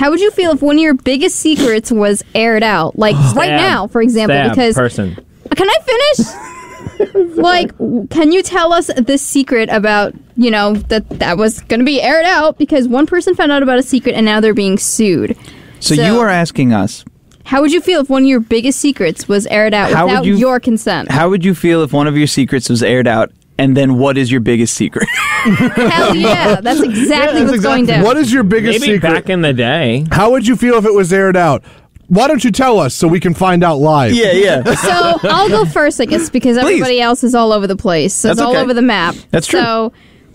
How would you feel if one of your biggest secrets was aired out? Like right now, for example, because... person. Can I finish? Like, can you tell us this secret about, that was going to be aired out because one person found out about a secret and now they're being sued. So you are asking us... How would you feel if one of your biggest secrets was aired out without your consent? How would you feel if one of your secrets was aired out, and then what is your biggest secret? Hell yeah, that's exactly what's going down. What is your biggest Maybe secret? back in the day. How would you feel if it was aired out? Why don't you tell us so we can find out live? Yeah. So I'll go first, I guess, because everybody else is all over the place. So it's all over the map. That's true. So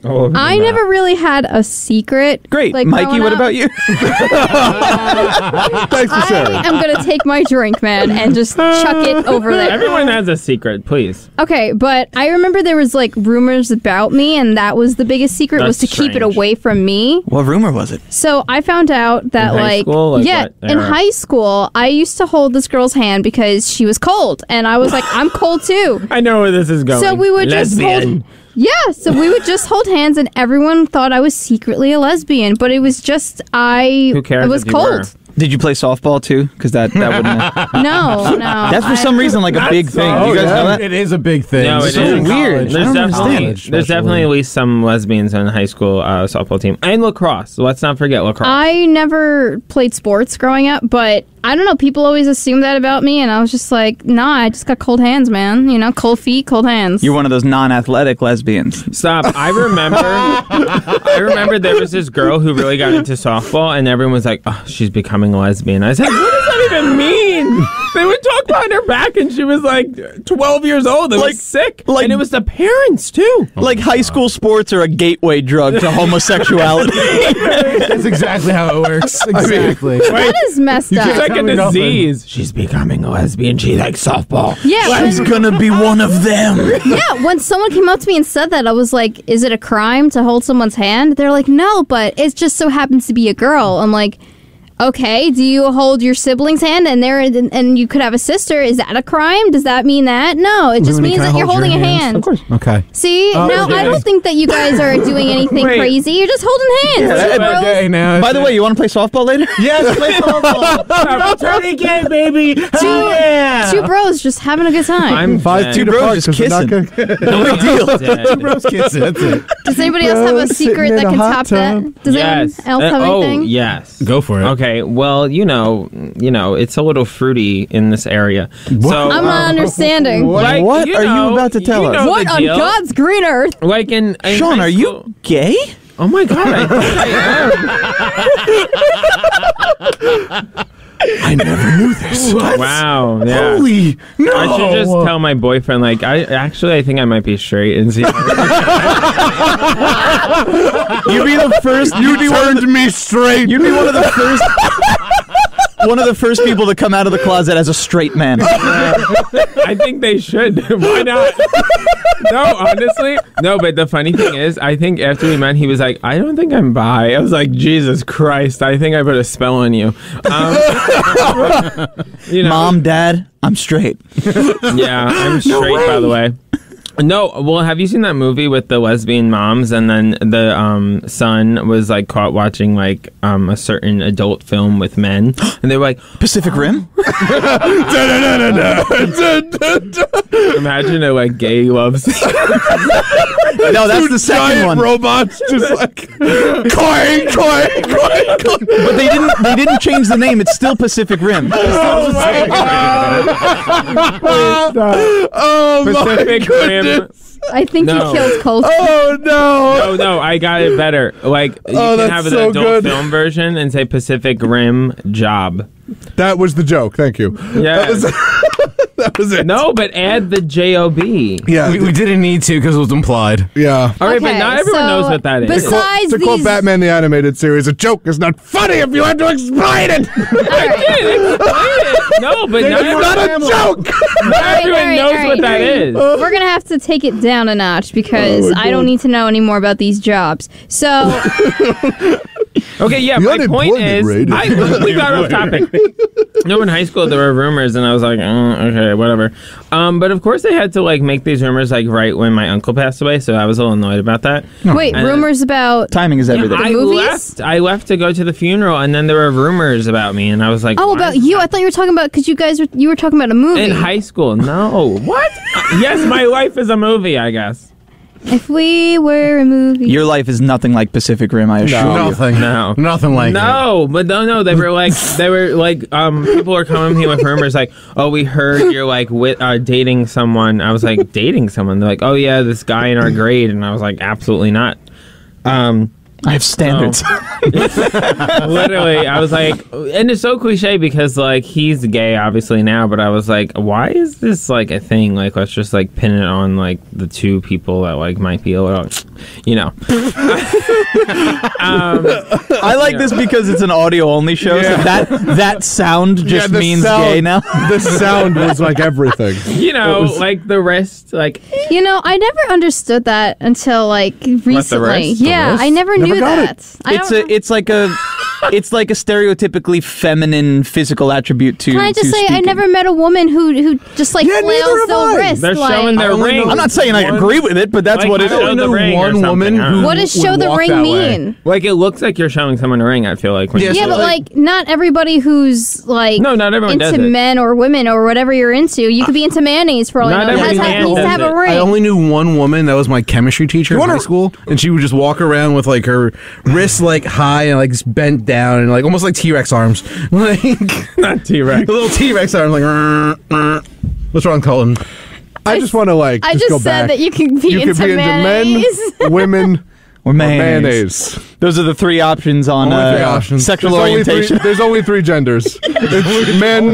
I never really had a secret. Great. Like, Mikey, what about you? Thanks for sharing. I'm going to take my drink, man, and just chuck it over there. Everyone has a secret, please. Okay, but I remember there was, rumors about me, and that was the biggest secret, was to keep it away from me. What rumor was it? So I found out that, in high school? In high school, I used to hold this girl's hand because she was cold, and I was like, I'm cold too. I know where this is going. So we would just hold... Yeah, so we would just hold hands, and everyone thought I was secretly a lesbian, but it was just Who cares? I was cold. Did you play softball too? Because that wouldn't. No. That's for some reason like a big thing. Oh, You guys know that? It is a big thing. No, it so is weird. There's College, definitely at least some lesbians on the high school softball team and lacrosse. So let's not forget lacrosse. I never played sports growing up, but I don't know. People always assume that about me, and I was just like, nah, I just got cold hands, man. Cold feet, cold hands. You're one of those non-athletic lesbians. Stop. I remember there was this girl who really got into softball, and everyone was like, oh, she's becoming a lesbian. I said, what does that even mean? They would talk behind her back, and she was like 12 years old. It was sick. And it was the parents, too. Like high school sports are a gateway drug to homosexuality. That's exactly how it works. Exactly. That is messed up. She's like a disease. She's becoming a lesbian. She likes softball. Yeah, She's gonna be one of them. Yeah, when someone came up to me and said that, I was like, is it a crime to hold someone's hand? They're like, no, but it just so happens to be a girl. I'm like, okay, do you hold your sibling's hand and you could have a sister? Is that a crime? Does that mean that? No, it just means that you're holding a hand. Of course. Okay. See, now I don't think that you guys are doing anything crazy. You're just holding hands. By the way, you want to play softball later? Yes, play softball. Returning game, baby. Two bros just having a good time. I'm 5 feet bros apart just 'cause we're not kissing. gonna- No big deal. Two bros kissing. That's it. Does anybody else have a secret sitting in that a can hot top tub. that? Does anyone else have anything? Yes. Go for it. Okay, well, it's a little fruity in this area. So, I'm not understanding. like, What are you about to tell us? What on God's green earth? Like in Sean, high are school- you gay? Oh my God! I think I am. I never knew this. Wow. Yeah. Holy no! I should just tell my boyfriend. Like, I think I might be straight and see. You'd be the first. You turned me straight. You'd be one of the first. One of the first people to come out of the closet as a straight man. I think they should. Why not? No, honestly. No, but the funny thing is, I think after we met, he was like, I don't think I'm bi. I was like, Jesus Christ, I think I put a spell on you. Mom, Dad, I'm straight. Yeah, I'm straight, by the way. No, well, have you seen that movie with the lesbian moms, and then the son was like caught watching like a certain adult film with men, and they were like, Pacific Rim? imagine a like gay love scene. No, that's the second one. Robots just like coin. But they didn't change the name. It's still Pacific Rim. Pacific Rim. I think No. you killed culture. Oh no! No, I got it better. Like, you can that's have an so adult good. film version and say Pacific Rim Job. That was the joke. Thank you. Yeah. That was it. No, but add the J-O-B. Yeah. We didn't need to because it was implied. Yeah. All right, but Okay, not everyone so knows what that is. besides To quote these- Batman the Animated Series, a joke is not funny if you have to explain it. I did explain it. No, but not It's not a everyone, joke. not everyone knows what that is. We're going to have to take it down a notch because I don't need to know any more about these jobs. So, Okay, yeah, The my point unemployment is, rate. we got off topic. No, in high school there were rumors, and I was like, okay, whatever. But of course they had to like make these rumors like right when my uncle passed away, so I was a little annoyed about that. Wait, And- rumors about... Timing is everything. I movies? left to go to the funeral, and then there were rumors about me, and I was like, Oh, why about is you? that- I thought you were talking about... Because you were talking about a movie. In high school, no. What? Yes, my life is a movie, I guess. If we were a movie... Your life is nothing like Pacific Rim, I assure you. Nothing. No. Nothing like it. But no, they were like, people were coming to me with rumors like, oh, we heard you're like dating someone. I was like, dating someone? They're like, oh yeah, this guy in our grade, and I was like, absolutely not. I have standards. Literally, I was like, and it's so cliche because like he's gay obviously now, but I was like, why is this like a thing? Like, let's just like pin it on like the two people that like might be a little, you know. I like this because it's an audio only show, so that sound just the means sound- gay now. The sound was like everything. You know, like the wrist, like You know, I never understood that until like recently. wrist? Yeah, The wrist? I never knew got that. It's like a stereotypically feminine physical attribute to. Can I just to say I speaking. never met a woman who just like Yeah, neither flails have the I. wrist. they're like, showing their only ring. know- I'm not saying I agree with it, but that's Like, what it I is. don't know the ring or one something, woman I don't who know. what does would show the walk ring that way. mean? Like it looks like you're showing someone a ring. I feel like when Yeah, you Yeah, so, but like not everybody who's like No, not everyone does into it. men or women or whatever you're into. You could be into mayonnaise for all Not I know. It every man needs to does have a it. ring. I only knew one woman that was my chemistry teacher in high school, and she would just walk around with like her wrists like high and like just bent down and like almost like T-Rex arms, like not T-Rex. the little T-Rex arms, like. What's wrong, Colton? I just want to like. I just just go said back. that you can be You into could be into mayonnaise. men, women, Or or mayonnaise. mayonnaise. Those are the three options on Only three options. sexual There's only orientation. there's only three genders. It's men,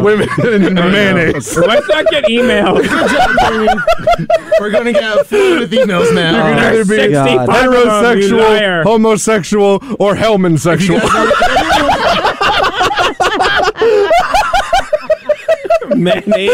women, and mayonnaise. Let's not get emails. We're gonna get filled with emails now. You can either be 65 of them, you heterosexual, liar. homosexual, or Hellmansexual. Mayonnaise.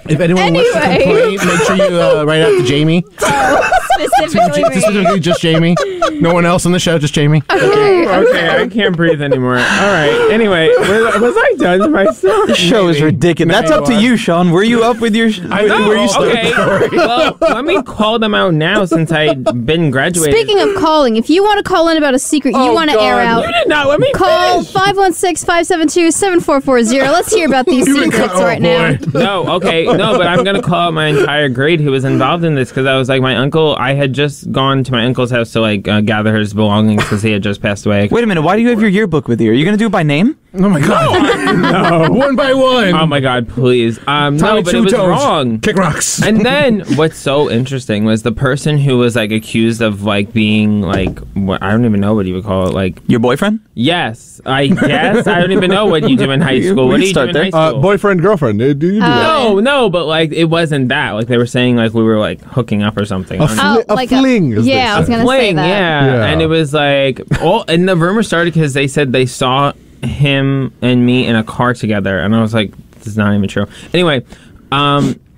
If anyone wants to Anyway. complain, make sure you write out to Jamie. Specifically me. Specifically, just Jamie. No one else on the show, just Jamie. Okay, I can't breathe anymore. All right. Anyway, was I done with my story? This show is ridiculous. That's up to you, Sean. Were you up with your? Were you still? Okay. Well, let me call them out now since I've been graduated. Speaking of calling, if you want to call in about a secret you want to air out, You did not let me call finish. 516-572-7440. Let's hear about these secrets right now. No, okay, no, but I'm gonna call out my entire grade who was involved in this because I was like, my uncle. I had just gone to my uncle's house to like gather his belongings because he had just passed away. Wait a minute. Why do you have your yearbook with you? Are you going to do it by name? Oh my god. No. One by one. Oh my God, please. No, Tommy but Two it was Toes. wrong. Kick rocks. And then what's so interesting was the person who was like accused of like being like what I don't even know what you would call it, like Your boyfriend? yes, I guess I don't even know what you do in high school. What do you do in high school? Boyfriend, girlfriend. Do you do that? No, but like it wasn't that. Like they were saying like we were like hooking up or something. A fling, as they yeah, I was say. gonna say Fling, that. yeah. And it was like and the rumor started because they said they saw him and me in a car together, and I was like, this is not even true. Anyway,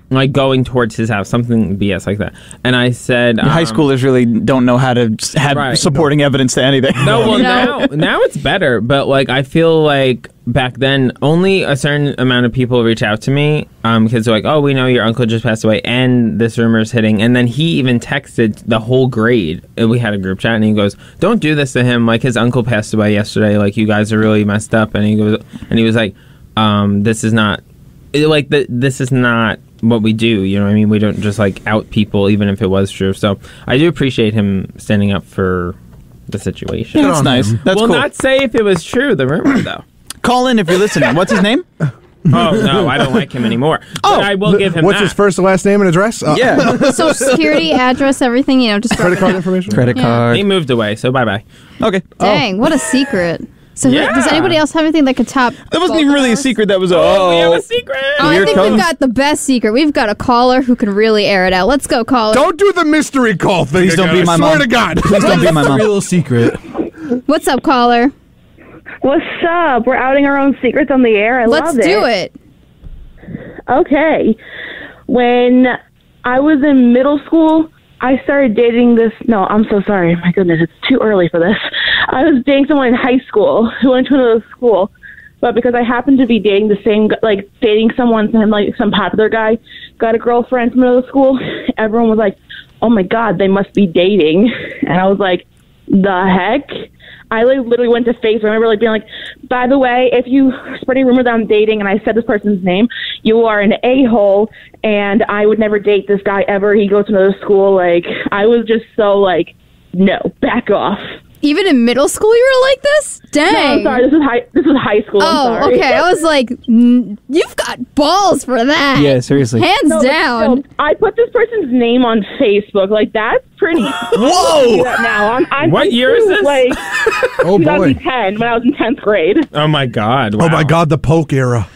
like going towards his house, something BS like that. And I said, High schoolers really don't know how to have Right. supporting evidence to anything. No, well No. now it's better, but like I feel like back then only a certain amount of people reach out to me because they're like, oh, we know your uncle just passed away and this rumor is hitting, and then he even texted the whole grade. And we had a group chat and he goes, don't do this to him, like his uncle passed away yesterday, like you guys are really messed up. And he was like, this is not like this is not what we do, you know what I mean? We don't just like out people even if it was true. So I do appreciate him standing up for the situation. That's nice. That's Will cool. not say if it was true, the rumor, though. Call in if you're listening. What's his name? Oh, no, I don't like him anymore. But I will give him What's that. his first and last name and address? Yeah. Social security, address, everything, just Credit card information? Credit Yeah. card. He moved away, so bye-bye. Okay. Dang, what a secret. So Yeah. does anybody else have anything that could top? That wasn't even really a secret. That was We have a secret! Oh, I Here think comes- we've got the best secret. We've got a caller who can really air it out. Let's go, caller. Don't do the mystery call thing. Please don't again. be my I swear mom. to God. Please don't be my mom. Real secret. What's up, caller? What's up? We're outing our own secrets on the air. I Let's love it. do it. Okay. When I was in middle school, I started dating this. No, I'm so sorry. My goodness, it's too early for this. I was dating someone in high school who went to another school, but because I happened to be dating the same, like dating someone and like some popular guy got a girlfriend from another school, everyone was like, "Oh my God, they must be dating," and I was like, "The heck." I literally went to Facebook. I remember like being like, by the way, if you spreading rumor that I'm dating and I said this person's name, you are an a-hole and I would never date this guy ever. He goes to another school. Like, I was just so like, no, back off. Even in middle school, you were like this? Dang. No, I'm sorry. This was high school. I'm sorry. Okay. I was like, you've got balls for that. Yeah, seriously. Hands down. No, I put this person's name on Facebook. Like, that's pretty. Whoa! Now I'm What year is this? Like, Oh boy. 2010 when I was in 10th grade. Oh my God! Wow. Oh my God, the Poke era.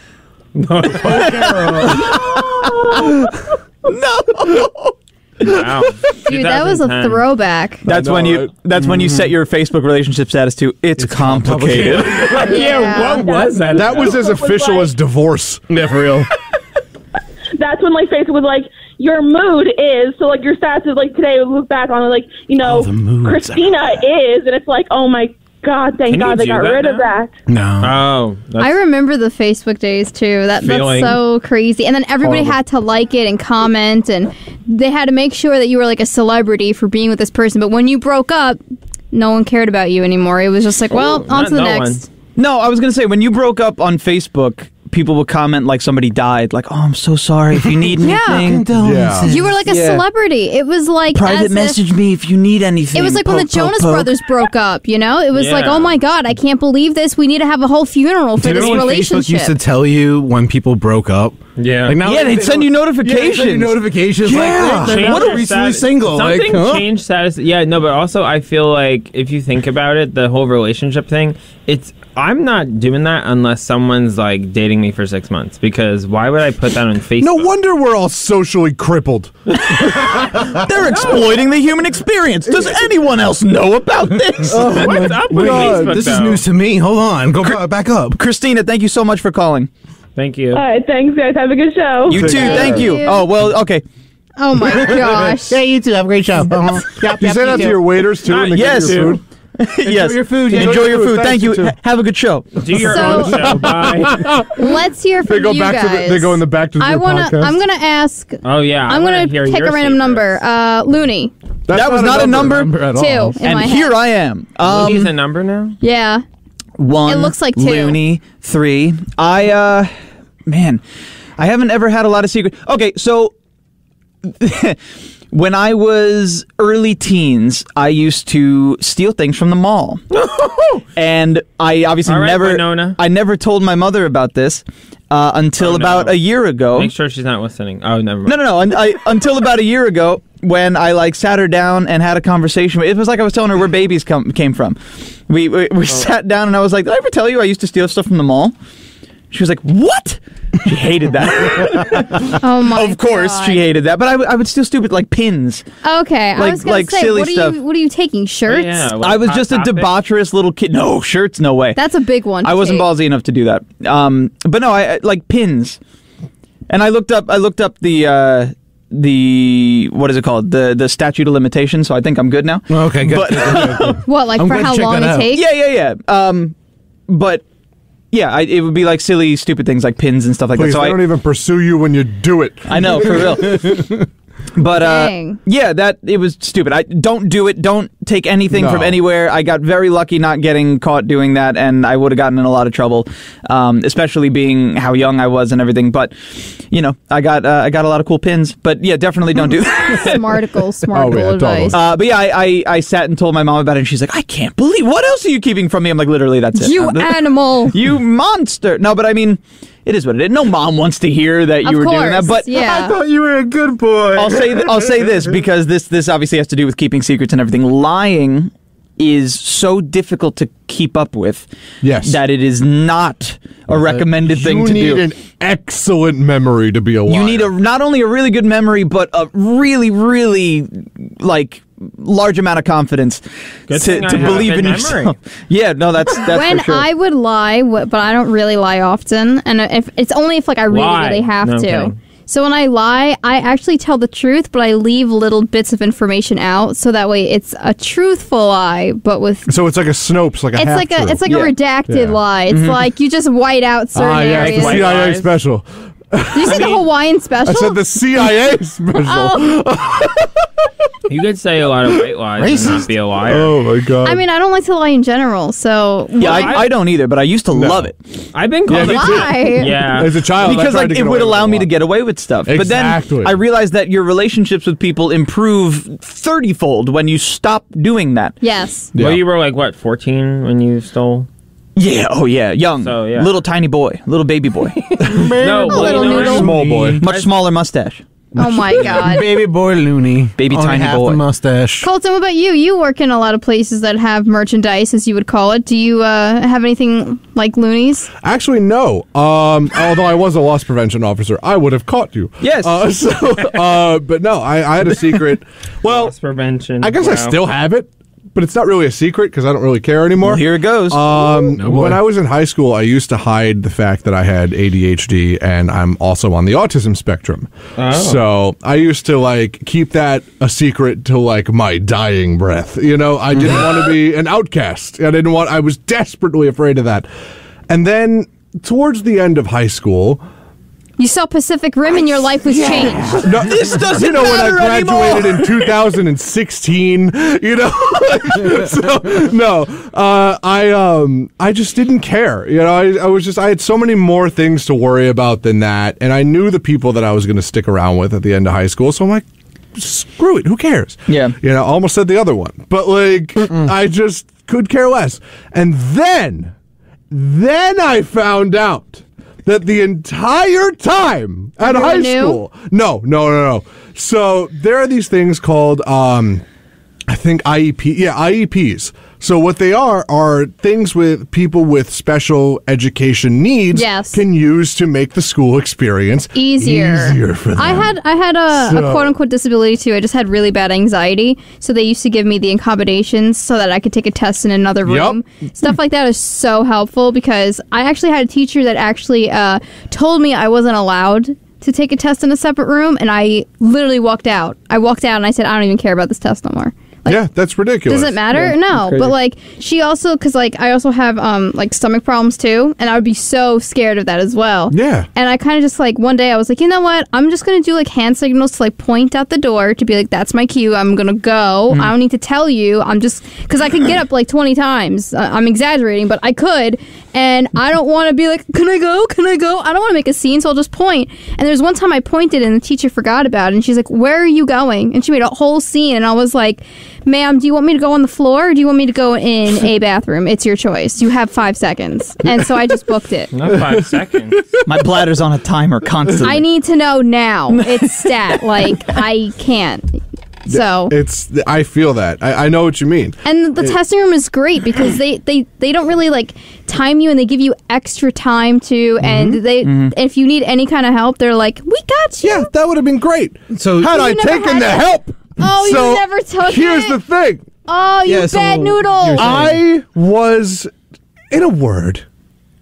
Wow. Dude, that was a 2010. throwback. That's I when know, you set your Facebook relationship status to it's complicated. Yeah, what was that? That was as official as divorce. Yeah, for real. That's when like Facebook was like, your mood is, so like your stats is like today we look back on it like, the moods. Christina is, and it's like, oh my God, thank Can you God they do got that rid of now? that. No. Oh, that's, I remember the Facebook days too. That's Feeling. so crazy. And then everybody Horrible. had to like it and comment, and they had to make sure that you were like a celebrity for being with this person. But when you broke up, no one cared about you anymore. It was just like, well, on to the not no next. No, I was going to say, when you broke up on Facebook, people would comment like somebody died. Like, oh, I'm so sorry if you need Yeah. anything. Yeah. You were like a Yeah. celebrity. It was like Private as if- message me if you need anything. It was like when the Poke, poke, Jonas poke. Brothers broke up, you know? It was like, Yeah. oh my God, I can't believe this. We need to have a whole funeral for Do you this know when relationship. Facebook used to tell you when people broke up? yeah. Like now Yeah, they'd send you Yeah, they send you notifications. notifications. Yeah. Like, they're Change not your recently status. single. Something like, huh? changed status. Yeah, no, but also I feel like if you think about it, the whole relationship thing, I'm not doing that unless someone's like dating me for 6 months, because why would I put that on Facebook? No wonder we're all socially crippled. They're exploiting the human experience. Does anyone else know about this? What's up with Facebook? This is though? news to me. Hold on. Go back up. Christina, thank you so much for calling. Thank you. All right, thanks guys. Have a good show. You too. care. Thank you. Thank you. Oh, well, okay. Oh my gosh. you too. Have a great show. You say that to your waiters too when they Yes. give you your food? Yes. your food. Enjoy your food. Thanks, Thank you. you too. Have a good show. Do your So- own show. Bye. Let's hear from They go you back guys. to they go in the back to the I'm podcast. gonna ask. Oh yeah. I'm gonna hear pick your a random secrets. number. Looney. That's That was not a number. at Two all. in And my here head. I am. He's a number now. Yeah. 1. It looks like 2. Looney. 3. Man, I haven't ever had a lot of secrets. Okay, so when I was early teens, I used to steal things from the mall. And I obviously All right, never Winona. I never told my mother about this until Oh, no. about a year ago. Make sure she's not listening. Oh, never mind. No. Until about a year ago, when I like sat her down and had a conversation. It was like I was telling her where babies came from. We sat down and I was like, "Did I ever tell you I used to steal stuff from the mall?" She was like, "What?" She hated that. Oh my. Of course, God. she hated that. But I would steal stupid like pins. Okay, I Like- was gonna like say, silly what stuff. What are you taking? Shirts? Oh, yeah, like I was Hot just a Topic. debaucherous little kid. No shirts, no way. That's a big one. to I wasn't take. ballsy enough to do that. But no, I like pins. And I looked up the what is it called? The statute of limitations. So I think I'm good now. Okay, good. But What, like I'm for glad how you checked long that it out. takes? yeah. But yeah, it would be like silly, stupid things like pins and stuff like Please, that. So they don't even pursue you when you do it. I know, for real. But Dang. yeah, it was stupid. I don't do it. Don't take anything No. from anywhere. I got very lucky not getting caught doing that, and I would have gotten in a lot of trouble, especially being how young I was and everything. But you know, I got a lot of cool pins. But yeah, definitely don't do that. Smarticle Oh, yeah, advice. totally. But yeah, I sat and told my mom about it, and she's like, "I can't believe what else are you keeping from me?" I'm like, literally, that's it. You animal. You monster. No, but I mean, it is what it is. No mom wants to hear that you Of were course. doing that. But yeah. thought you were a good boy. I'll say this because this obviously has to do with keeping secrets and everything. Lying is so difficult to keep up with. Yes. That it is not a recommended thing to You do. need an excellent memory to be a liar. You need not only a really good memory, but a really, really like large amount of confidence Good to thing I have a believe good in memory. yourself. Yeah, no, that's When for sure. I would lie, but I don't really lie often, and if it's only if like I really Why? really have No, I'm to. kidding. So when I lie, I actually tell the truth, but I leave little bits of information out, so that way it's a truthful lie, but with So it's like a Snopes, like a it's like half-truth. a redacted lie. It's like you just white out certain areas. the White CIA lies. special. Did you say the Hawaiian special? I said the CIA special. You could say a lot of white lies and not be a liar. Oh my god. I mean, I don't like to lie in general, so Yeah, I don't either, but I used to love it I've been called me a too. why? Yeah. as a child, I because tried like to it get would away with allow a me lot. to get away with stuff. Exactly. But then I realized that your relationships with people improve 30-fold when you stop doing that. Yes. Yeah. Well, you were like, what, 14 when you stole? Yeah, oh yeah, young, So, yeah. little tiny boy, little baby boy, No, well, little you know what? noodle. Small boy. much smaller mustache. Oh my god. Baby boy loony. Baby Only tiny half boy. the mustache. Colton, what about you? You work in a lot of places that have merchandise, as you would call it. Do you have anything like loonies? Actually, no. Although I was a loss prevention officer, I would have caught you. Yes. But no, I had a secret. Well, Loss prevention. I guess I Wow. still have it, but it's not really a secret because I don't really care anymore. Well, here it goes. boy. When I was in high school, I used to hide the fact that I had ADHD and I'm also on the autism spectrum. Oh. So I used to like keep that a secret till like my dying breath. You know, I didn't want to be an outcast. I was desperately afraid of that. And then towards the end of high school, You saw Pacific Rim and your life was changed. no, this doesn't you know, when I matter graduated in 2016, you know, so no, I just didn't care. You know, I had so many more things to worry about than that, and I knew the people that I was going to stick around with at the end of high school. So I'm like, screw it, who cares? Yeah. you know, I almost said the other one, but like, I just could care less. And then I found out that the entire time at You high knew? school. No. So there are these things called, I think IEP. Yeah, IEPs. So what they are things with people with special education needs Yes. can use to make the school experience Easier for them. I had a So- quote unquote disability too. I just had really bad anxiety, so they used to give me the accommodations so that I could take a test in another room. Stuff like that is so helpful because I actually had a teacher that actually told me I wasn't allowed to take a test in a separate room, and I literally walked out. I walked out and I said, I don't even care about this test no more. Like, Yeah, that's ridiculous. does it matter? No, but like she also, because like I also have like stomach problems too, and I would be so scared of that as well. Yeah. And I kind of just like one day I was like, you know what? I'm just gonna do like hand signals to like point out the door to be like, that's my cue. I'm gonna go. I don't need to tell you. I'm just because I could get up like 20 times. I'm exaggerating, but I could, and I don't want to be like, can I go? Can I go? I don't want to make a scene, so I'll just point. And there's one time I pointed and the teacher forgot about it, and she's like, where are you going? And she made a whole scene, and I was like, ma'am, do you want me to go on the floor or do you want me to go in a bathroom? It's your choice. You have 5 seconds. And so I just booked it. Not 5 seconds. My bladder's on a timer constantly. I need to know now. It's stat. Like, I can't. So, I feel that. I know what you mean. and the testing room is great because they don't really like time you, and they give you extra time to, and they if you need any kind of help, they're like, we got you. Yeah, that would have been great. So Had I You never taken had the it? help. Oh, So, you never took Here's it? the thing. Oh, you Yeah, so bad noodle. you're saying- I was, in a word,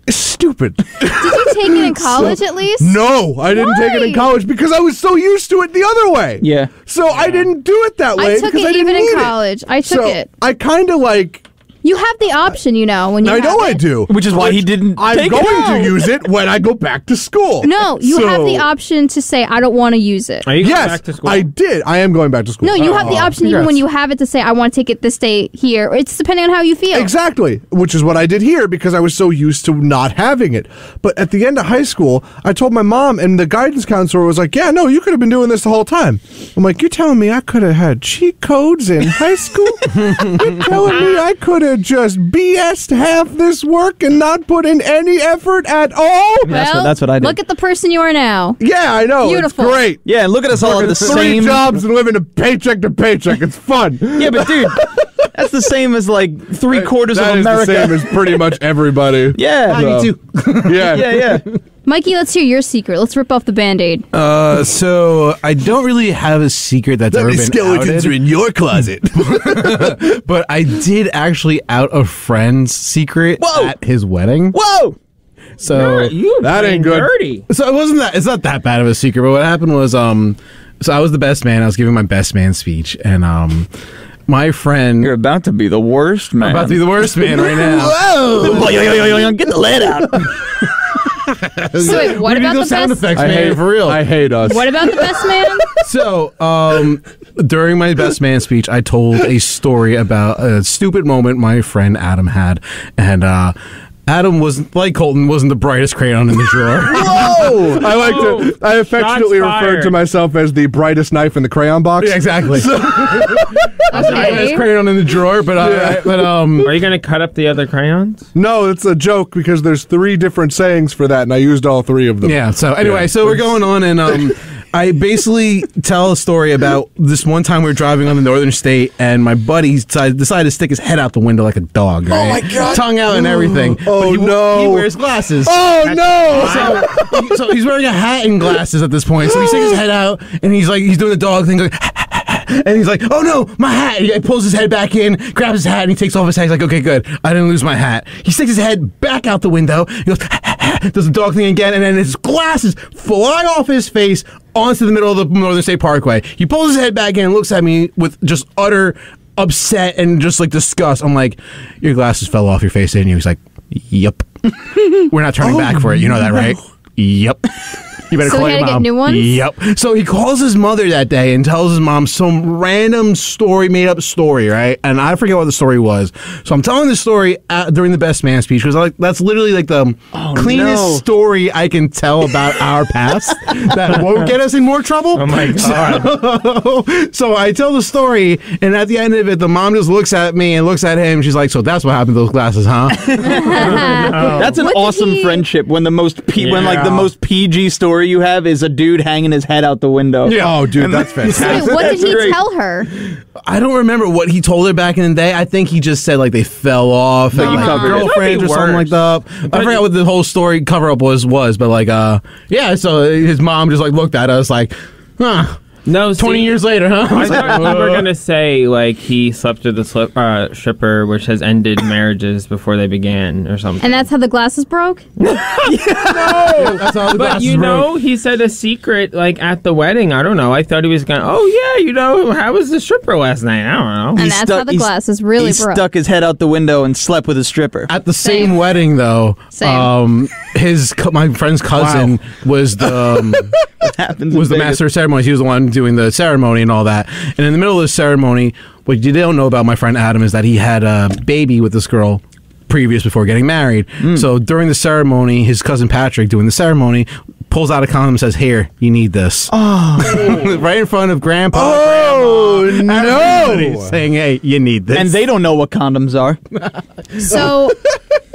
stupid. Did you take it in college at least? No, I didn't take it in Why? college because I was so used to it the other way. Yeah. So I didn't do it that way I took because it I didn't even in need it. college. I took So it. I kind of like. You have the option, you know, when you I know have I it. do. Which is why he didn't I'm take going it. to use it when I go back to school. No, you have the So- option to say, I don't want to use it. Are you going Yes, back to school? I did. I am going back to school. No, you have the option even congrats. when you have it to say, I want to take it this day here. It's depending on how you feel. Exactly, which is what I did here because I was so used to not having it. But at the end of high school, I told my mom, and the guidance counselor was like, yeah, no, you could have been doing this the whole time. I'm like, you're telling me I could have had cheat codes in high school? You're telling me I could have just BS'd half this work and not put in any effort at all? That's what I did. Look at the person you are now. Yeah, I know. Beautiful. It's great. Yeah, and look at us all at the Three same jobs and living a paycheck to paycheck. It's fun. Yeah, but dude, that's the same as like 3/4 That of is America. the same as pretty much everybody. Yeah. So, me too. Yeah. Yeah. Mikey, let's hear your secret. Let's rip off the Band-Aid. So I don't really have a secret that's ever been outed, in your closet. but I did actually out a friend's secret Whoa! at his wedding. Whoa! So You That ain't playing good. Dirty. So it wasn't that. It's not that bad of a secret. But what happened was, so I was the best man. I was giving my best man speech, and my friend. You're about to be the worst, man. I'm about to be the worst man right now. Whoa! Get the lead out. So wait, what We need about those the sound best? effects, I man, hate for real. I hate us. What about the best man? So, during my best man speech, I told a story about a stupid moment my friend Adam had, and Adam was like Colton, wasn't the brightest crayon in the drawer. Whoa! I affectionately Shots referred fired. to myself as the brightest knife in the crayon box. Yeah, exactly. Brightest Okay. crayon in the drawer, but Are you gonna cut up the other crayons? No, it's a joke because there's 3 different sayings for that, and I used all 3 of them. yeah. So anyway, Yeah. so we're going on, and I basically tell a story about this one time we were driving on the northern state, and my buddy decided to stick his head out the window like a dog. Right? Oh my god! Tongue out and everything. Oh, But no. He wears glasses. Oh no! So he's wearing a hat and glasses at this point. So he sticks his head out and he's doing the dog thing, and he's like, "Oh no, my hat!" He pulls his head back in, grabs his hat, and he takes off his hat. He's like, "Okay, good, I didn't lose my hat." He sticks his head back out the window. He goes, does the dog thing again, and then his glasses fly off his face onto the middle of the Northern State Parkway. He pulls his head back in and looks at me with just utter upset and just like disgust. I'm like, "Your glasses fell off your face, didn't you?" He's like, "Yep." We're not turning back for it. You know that, right? Yep. You better So call he your had to get mom. new ones? Yep. So he calls his mother that day and tells his mom some random story, made up story, right? And I forget what the story was. So I'm telling this story during the best man speech because that's literally like the cleanest no. story I can tell about our past that won't get us in more trouble. Oh my god! So I tell the story, and at the end of it, the mom just looks at me and looks at him. She's like, "So that's what happened to those glasses, huh?" That's an What did awesome he- friendship when the most when like the Yeah. most PG story you have is a dude hanging his head out the window. Oh, dude, that's fantastic. Wait, what did he great. tell her? I don't remember what he told her back in the day. I think he just said like they fell off, and, you like covered it. girlfriends or something like That'd that. I forgot what the whole story cover up was, but like yeah. So his mom just like looked at us like, huh. No, 20 years later, huh? I thought you were gonna say like he slept with the stripper, which has ended marriages before they began, or something. And that's how the glasses broke? That's how the But glasses you broke. know, he said a secret like at the wedding. I don't know. I thought he was going, "Oh yeah, you know, how was the stripper last night?" I don't know. And that's how the glasses really he broke. stuck his head out the window and slept with a stripper. At the same Same. wedding, though, Same. my friend's cousin was the Happens in was the Vegas. master of ceremonies. He was the one doing the ceremony and all that. And in the middle of the ceremony, what you don't know about my friend Adam is that he had a baby with this girl previous before getting married. So during the ceremony, his cousin Patrick doing the ceremony pulls out a condom and says, "Here, you need this." Oh. Right in front of Grandpa. Oh, Grandma, no. everybody saying, "Hey, you need this." And they don't know what condoms are. So,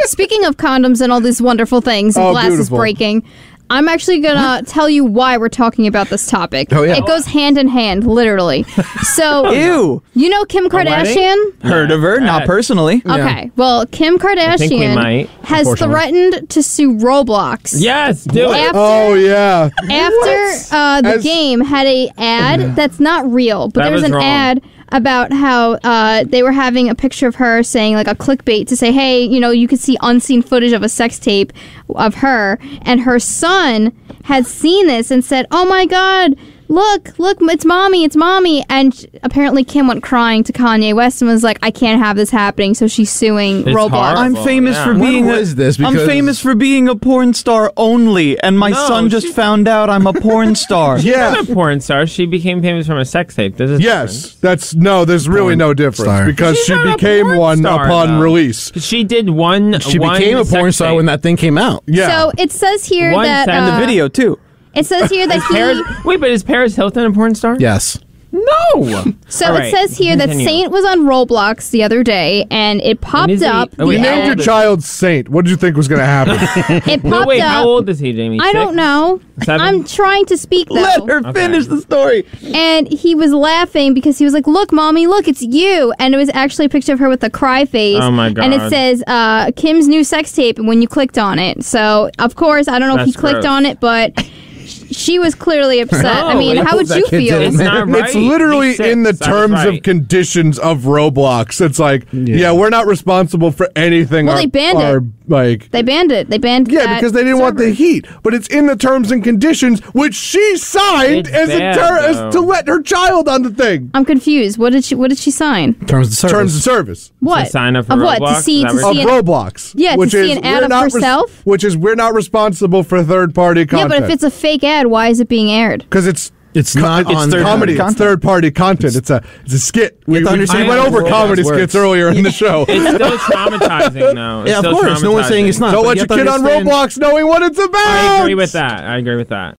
speaking of condoms and all these wonderful things, and Oh, glasses beautiful. breaking, I'm actually gonna tell you why we're talking about this topic. Oh, yeah. It goes hand in hand, literally. So, Ew. you know Kim Kardashian? Heard of her? Not Yes. personally. Okay, well, Kim think we Kardashian might, has unfortunately. threatened to sue Roblox. Yes, do it. After, Oh, yeah. after the As- game had a ad that's not real, but That there was was an wrong. ad about how they were having a picture of her saying like a clickbait to say, hey, you know, you could see unseen footage of a sex tape of her, and her son had seen this and said, oh my god, look, it's mommy. And apparently Kim went crying to Kanye West and was like, I can't have this happening, so she's suing It's Roblox. hard. I'm famous Yeah. for When being was this? I'm Because- famous for being a porn star only, and my No, son just found out I'm a porn star. Yeah. She's not a porn star. She became famous from a sex tape. There's a Yes, there's really no difference star. because She's she not a became porn one star, upon though. release. difference. She did one. She one became a porn sex star tape. when that thing came out. Yeah. So it says here One that side of The video too. it says here that Wait, but is Paris Hilton a porn star? Yes. No. So All it right, says here that continue. Saint was on Roblox the other day, and it popped is he? up. Oh, the wait, you how named ad. your child Saint. What did you think was going to happen? It No, popped wait. up. How old is he, Jamie? I don't 6? know. 7? I'm trying to speak though. Let her finish the story. And he was laughing because he was like, "Look, mommy, look, it's you." And it was actually a picture of her with a cry face. Oh, my And it God. says Kim's new sex tape when you clicked on it. So of course, I don't know if he That's clicked gross. on it, but she was clearly upset. No, I mean, I how hope would that you kid feel? didn't. It's not right. It's literally He's in the 6. I was terms right. of conditions of Roblox. It's like, Yeah. we're not responsible for anything. Well, they banned it. Like, They banned it. They banned yeah, that because they didn't want the server. heat. But it's in the terms and conditions, which she signed It's as bad, as though. to let her child on the thing. I'm confused. What did she sign? Terms of service. Terms of service. What? sign up for of what? Roblox? To see Is that to what see Of an, Roblox. Yeah, to which see is an ad we're of not herself? which is we're not responsible for third-party Yeah, content. but if it's a fake ad, why is it being aired? because it's not it's on third comedy. content. It's third-party content. It's a skit. We to understand went how over Roblox comedy works. skits earlier in the show. It's still traumatizing, though. It's Yeah, of still course. No one's saying it's traumatizing. not. Don't but let you your have to kid on understand- Roblox knowing what it's about. I agree with that.